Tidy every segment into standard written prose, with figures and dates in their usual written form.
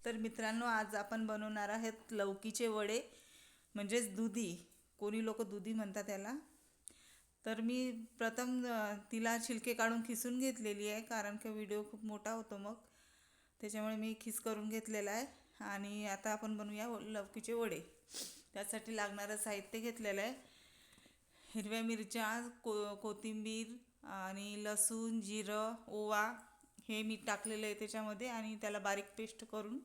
तर मित्रांनो, आज आपण बनवणार आहेत लौकीचे वडे, म्हणजेच दुधी. कोणी लोक दुधी म्हणतात त्याला. तर मी प्रथम तिला छिलके काढून खिसून घेतलेली आहे, कारण की व्हिडिओ खूप मोठा होतो मग, त्याच्यामुळे मी खिस करून घेतलेला आहे. आणि आता आपण बनवूया लौकीचे वडे. त्यासाठी लागणारं साहित्य घेतलेलं आहे: हिरव्या मिरच्या, कोथिंबीर आणि लसूण, जिरं, ओवा, हे मी टाकलेलं आहे त्याच्यामध्ये. आणि त्याला बारीक पेस्ट करून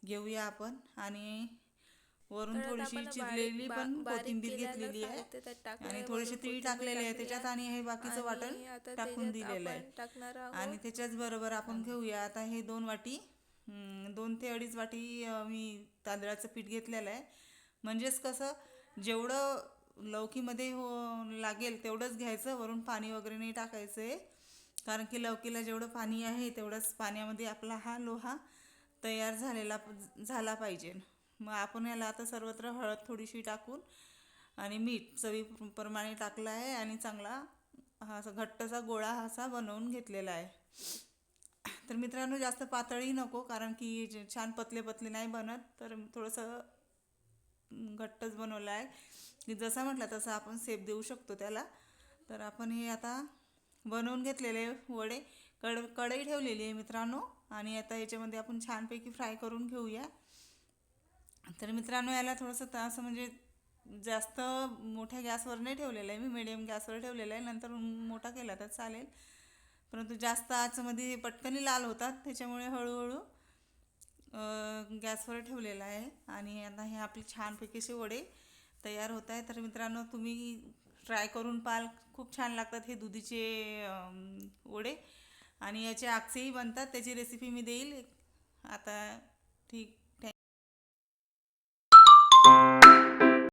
घेऊया आपण. आणि वरून तर आता थोडीशी आपण चिरलेली पण बारीक कोथिंबीर केलेलं घेतलेली आहे. साहित्य त्यात आणि टाकलंय, थोडेसे वरून तीळ कोथिंबीर टाकलेले आहे टाकली त्याच्यात, आहे. आणि हे बाकीचं वाटण आणि आता टाकून त्याच्यात दिलेलं आहे. आपण टाकणार आणि आहोत त्याच्याच बरोबर आपण घेऊया आता हे 2 वाटी, 2 ते 2.5 वाटी मी तांदळाचं पीठ घेतलेलं आहे. म्हणजेच कसं, जेवढं लौकीमध्ये लागेल तेवढंच घ्यायचं, वरून पाणी वगैरे नाही टाकायचं आहे. कारण की लौकीला जेवढं पाणी आहे तेवढंच पाण्यामध्ये आपला हा लोहा तयार झाला पाहिजे. मग आपण याला आता सर्वत्र हळद थोडीशी टाकून आणि मीठ चवीप्रमाणे टाकलं आहे. आणि चांगला हा असा घट्टसा गोळा असा बनवून घेतलेला आहे. तर मित्रांनो, जास्त पातळही नको, कारण की छान पतले पतले नाही बनत. तर थोडंसं घट्टच बनवलं आहे, की जसा म्हटलं तसं आपण शेप देऊ शकतो त्याला. तर आपण हे आता बनवून घेतलेले वडे कढई ठेवलेली आहे मित्रांनो. आणि आता याच्यामध्ये आपण छानपैकी फ्राय करून घेऊया. तर मित्रांनो, याला थोडंसं असं म्हणजे जास्त मोठ्या गॅसवर नाही ठेवलेलं आहे मी, मिडियम गॅसवर ठेवलेलं आहे. नंतर मोठा केला तर चालेल, परंतु जास्त आचमध्ये पटकनी लाल होतात, त्याच्यामुळे हळूहळू गॅसवर ठेवलेला आहे. आणि आता हे आपले छानपैकी असे वडे तयार होत आहे. तर मित्रांनो, तुम्ही ट्राय करून पाहाल, खूप छान लागतात हे दुधीचे वडे. आणि याचे आक्षेही बनतात, त्याची रेसिपी मी देईल आता. ठीक.